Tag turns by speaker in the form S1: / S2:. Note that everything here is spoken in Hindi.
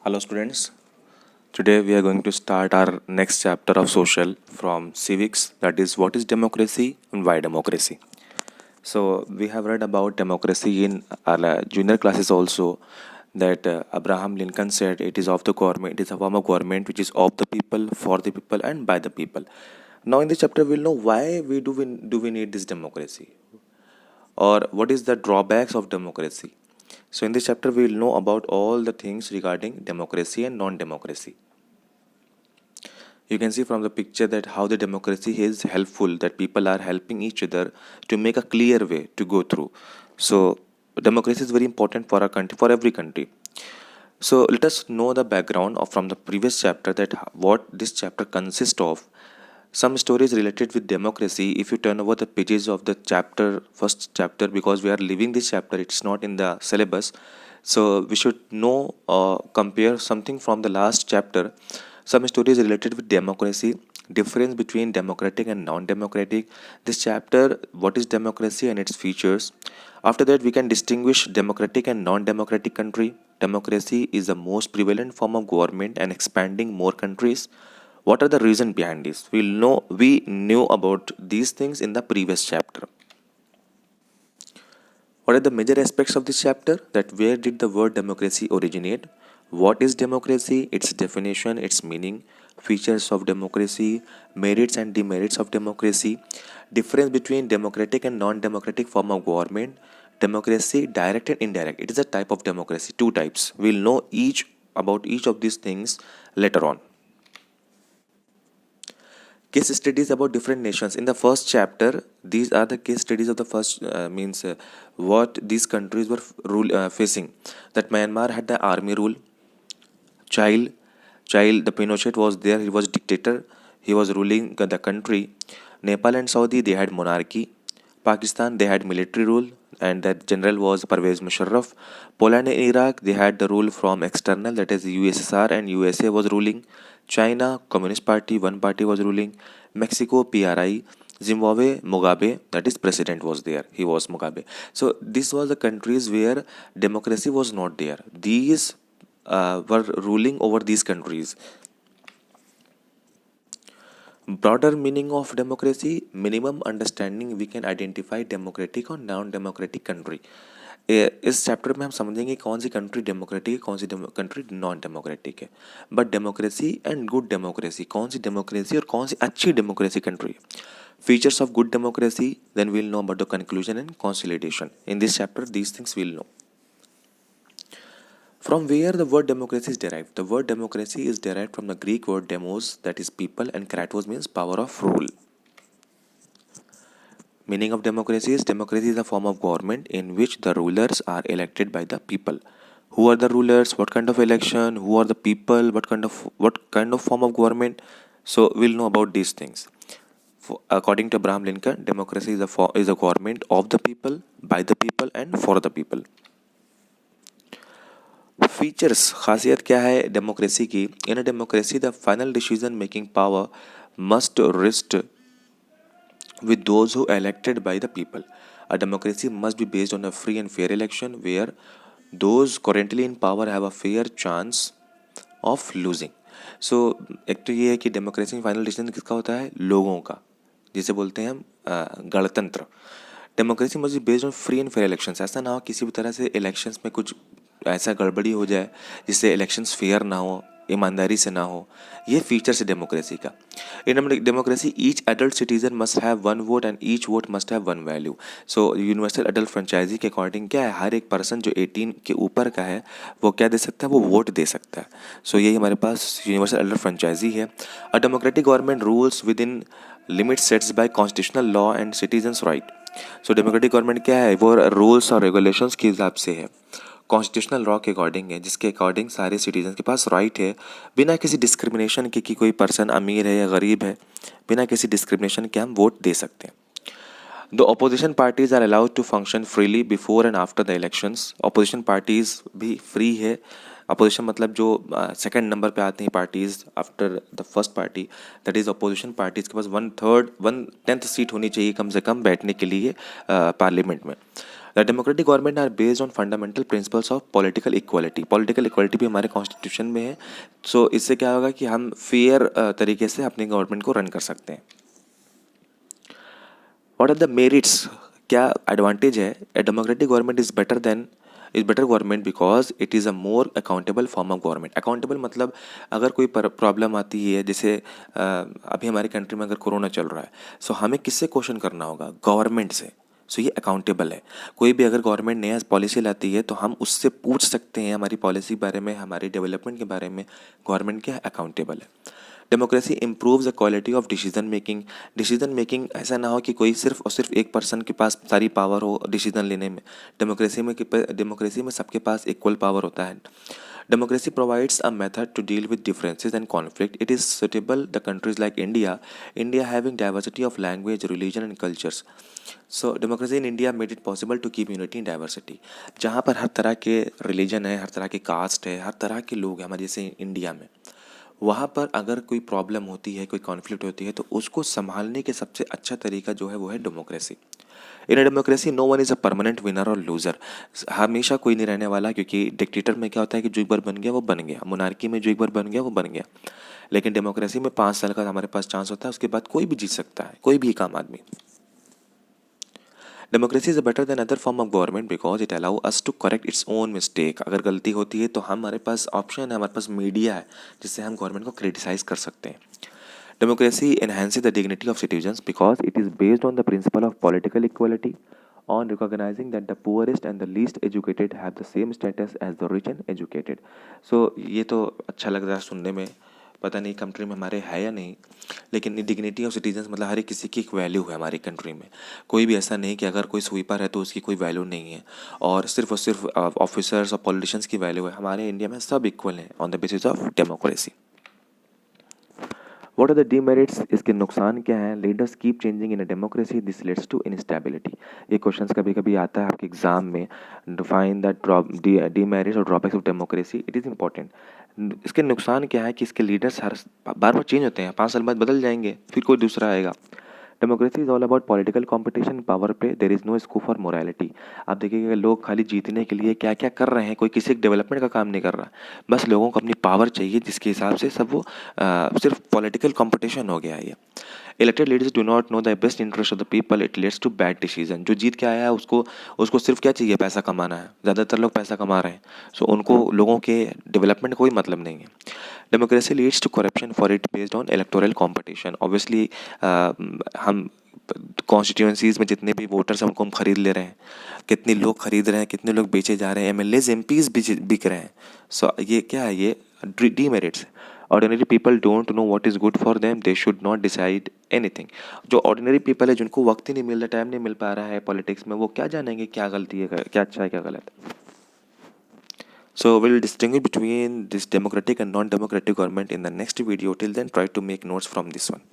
S1: Hello, students. Today we are going to start our next chapter of social from civics, that is, what is democracy and why democracy. So, we have read about democracy in our junior classes also. That Abraham Lincoln said it is of the government, it is a form of government which is of the people, for the people, and by the people. Now, in this chapter, we'll know why we need this democracy, or what is the drawbacks of democracy. So in this chapter we will know about all the things regarding democracy and non-democracy. You can see from the picture that how the democracy is helpful, that people are helping each other to make a clear way to go through. So democracy is very important for our country, for every country. So let us know the background of from the previous chapter, that what this chapter consists of. Some stories related with democracy. If you turn over the pages of the chapter, first chapter, because we are leaving this chapter, it's not in the syllabus, so we should know, compare something from the last chapter. Some stories related with democracy, difference between democratic and non-democratic, this chapter, what is democracy and its features. After that, we can distinguish democratic and non-democratic country. Democracy is the most prevalent form of government and expanding more countries. What are the reason behind this? We knew about these things in the previous chapter. What are the major aspects of this chapter? That where did the word democracy originate? What is democracy? Its definition, its meaning, features of democracy, merits and demerits of democracy, difference between democratic and non-democratic form of government, democracy, direct and indirect. It is a type of democracy, two types. We'll know each about each of these things later on. Case studies about different nations. In the first chapter, these are the case studies of the first means what these countries were facing. That Myanmar had the army rule. child the Pinochet was there, he was dictator, he was ruling the country. Nepal and Saudi, they had monarchy. Pakistan, they had military rule, and that general was Pervez Musharraf. Poland and Iraq, they had the rule from external, that is USSR and USA was ruling. China, Communist Party, one party was ruling. Mexico, PRI. Zimbabwe, Mugabe, that is president was there, he was Mugabe. So this was the countries where democracy was not there. These were ruling over these countries. Broader meaning of democracy, minimum understanding we can identify democratic और नॉन डेमोक्रेटिक कंट्री. इस चैप्टर में हम समझेंगे कौन सी कंट्री डेमोक्रेटिक है, कौन सी कंट्री नॉन डेमोक्रेटिक है. But democracy and good democracy, कौन सी डेमोक्रेसी और कौन सी अच्छी डेमोक्रेसी कंट्री है. Features of good democracy, then we'll know about the conclusion and consolidation. In this chapter these things we'll know. From where the word democracy is derived? The word democracy is derived from the Greek word demos, that is people, and kratos means power of rule. Meaning of democracy is a form of government in which the rulers are elected by the people. Who are the rulers? What kind of election? Who are the people? What kind of form of government? So we'll know about these things. According to Abraham Lincoln, democracy is a government of the people, by the people, and for the people. Features, खासियत क्या है डेमोक्रेसी की? In a democracy the final decision making power must rest with those who elected by the people. A democracy must be based on a free and fair election where those currently in power have a fair chance of losing. So एक तो ये है कि डेमोक्रेसी में फाइनल डिसीजन किसका होता है? लोगों का, जिसे बोलते हैं हम गणतंत्र. Democracy must be based on free and fair elections. ऐसा ना हो किसी भी तरह से इलेक्शंस में कुछ ऐसा गड़बड़ी हो जाए जिससे इलेक्शंस फेयर ना हो, ईमानदारी से ना हो. ये फीचर्स है डेमोक्रेसी का. In democracy each adult citizen must have one vote and each vote must have one value. So universal adult franchise के अकॉर्डिंग क्या है, हर एक पर्सन जो 18 के ऊपर का है वो क्या दे सकता है, वो वोट दे सकता है. सो यही हमारे पास यूनिवर्सल एडल्ट फ्रेंचाइजी है. A democratic government rules within limit sets by constitutional law and citizens right. So democratic government क्या है, वो रूल्स और रेगुलेशंस के हिसाब से है, कॉन्स्टिट्यूशनल लॉ के अकॉर्डिंग है, जिसके अकॉर्डिंग सारे सिटीजन के पास राइट है, बिना किसी डिस्क्रिमिनेशन के कि कोई पर्सन अमीर है या गरीब है, बिना किसी डिस्क्रिमिनेशन के हम वोट दे सकते हैं. The opposition parties are allowed to function freely before and after the elections. Opposition parties भी फ्री है. अपोजिशन मतलब जो सेकंड नंबर पे आते हैं parties after the first party, that is opposition parties के पास 1/10 सीट होनी चाहिए कम से कम बैठने के लिए पार्लियामेंट में. The democratic government are based on fundamental principles of political equality. Political equality भी हमारे कॉन्स्टिट्यूशन में है। सो इससे क्या होगा कि हम फेयर तरीके से अपनी गवर्नमेंट को रन कर सकते हैं। व्हाट आर द मेरिट्स, क्या एडवांटेज है? A democratic government is better government because it is a more accountable form of government. Accountable मतलब अगर कोई प्रॉब्लम आती है, जैसे अभी हमारी कंट्री में अगर कोरोना चल रहा है, सो हमें किससे क्वेश्चन करना होगा? गवर्नमेंट से। सो ये अकाउंटेबल है। कोई भी अगर गवर्नमेंट नया पॉलिसी लाती है तो हम उससे पूछ सकते हैं हमारी पॉलिसी बारे में, हमारी डेवलपमेंट के बारे में। गवर्नमेंट क्या है? अकाउंटेबल है। Democracy improves the quality of decision making. Decision making ऐसा ना हो कि कोई सिर्फ और सिर्फ एक पर्सन के पास सारी पावर हो डिसीजन लेने में। डेमोक्रेसी में सबके पास इक्वल पावर होता है। Democracy provides a method to deal with differences and conflict. It is suitable the countries like India having diversity of language, religion and cultures. So democracy in India made it possible to keep unity in diversity. जहाँ पर हर तरह के रिलीजन है, हर तरह के कास्ट है, हर तरह के लोग हैं हमारे जैसे इंडिया में, वहाँ पर अगर कोई प्रॉब्लम होती है, कोई कॉन्फ्लिक्ट होती है, तो उसको संभालने के सबसे अच्छा तरीका जो है वो है democracy. In a democracy no one is a permanent winner और लूज़र। हमेशा कोई नहीं रहने वाला, क्योंकि डिक्टेटर में क्या होता है कि जो एक बार बन गया वो बन गया, मोनार्की में जो एक बार बन गया वो बन गया। लेकिन डेमोक्रेसी में 5 साल का हमारे पास चांस होता है, उसके बाद कोई भी जीत सकता है, कोई भी एक आम आदमी। Democracy is better than other form of government because it allow us to correct its own mistake. अगर गलती होती है तो हमारे पास ऑप्शन है, हमारे पास मीडिया है जिससे हम गवर्नमेंट को क्रिटिसाइज कर सकते हैं। Democracy enhances the dignity of citizens because it is based on the principle of political equality, on recognizing that the poorest and the least educated have the same status as the rich and educated. So ये तो अच्छा लग रहा है सुनने में, पता नहीं कंट्री में हमारे है या नहीं, लेकिन डिग्निटी ऑफ सिटीजन्स मतलब हर एक किसी की एक वैल्यू है हमारी कंट्री में। कोई भी ऐसा नहीं कि अगर कोई स्वीपर है तो उसकी कोई वैल्यू नहीं है, और सिर्फ ऑफिसर्स और पॉलिटिशियंस की वैल्यू है। हमारे इंडिया में सब इक्वल हैं on the basis of democracy. What are the demerits, इसके नुकसान क्या हैं? Leaders keep changing in a democracy, this leads to instability. ये क्वेश्चंस कभी कभी आता है आपके एग्जाम में। डिफाइन द डीमेरिट्स और drawbacks of democracy, it is important. इसके नुकसान क्या है कि इसके लीडर्स हर बार बार चेंज होते हैं, 5 साल बाद बदल जाएंगे, फिर कोई दूसरा आएगा। Democracy is all about political competition, power play, there is no scope for morality. आप देखिएगा लोग खाली जीतने के लिए क्या क्या कर रहे हैं, कोई किसी डेवलपमेंट का काम नहीं कर रहा, बस लोगों को अपनी पावर चाहिए, जिसके हिसाब से सब वो सिर्फ पॉलिटिकल कंपटीशन हो गया है ये। Elected leaders do not know the best interest of the people, it leads to bad decision. जो जीत के आया है उसको सिर्फ क्या चाहिए? पैसा कमाना है। ज़्यादातर लोग पैसा कमा रहे हैं, सो उनको लोगों के डेवलपमेंट कोई मतलब नहीं है। Democracy leads to corruption for it based on electoral competition. Obviously हम कॉन्स्टिट्यूंसीज में जितने भी वोटर्स हैं उनको हम खरीद ले रहे हैं, कितने लोग खरीद रहे हैं, कितने लोग बेचे जा रहे हैं, एमएलएज एमपीज बिक रहे हैं। सो ये क्या है? ये demerits. Ordinary people don't know what is good for them, they should not decide anything. जो ऑर्डिनरी पीपल है, जिनको वक्त ही नहीं मिल रहा, टाइम नहीं मिल पा रहा है पॉलिटिक्स में, वो क्या जानेंगे क्या गलती है, क्या अच्छा है क्या गलत है। So we'll distinguish between this democratic and non-democratic government in the next video. Till then, try to make notes from this one.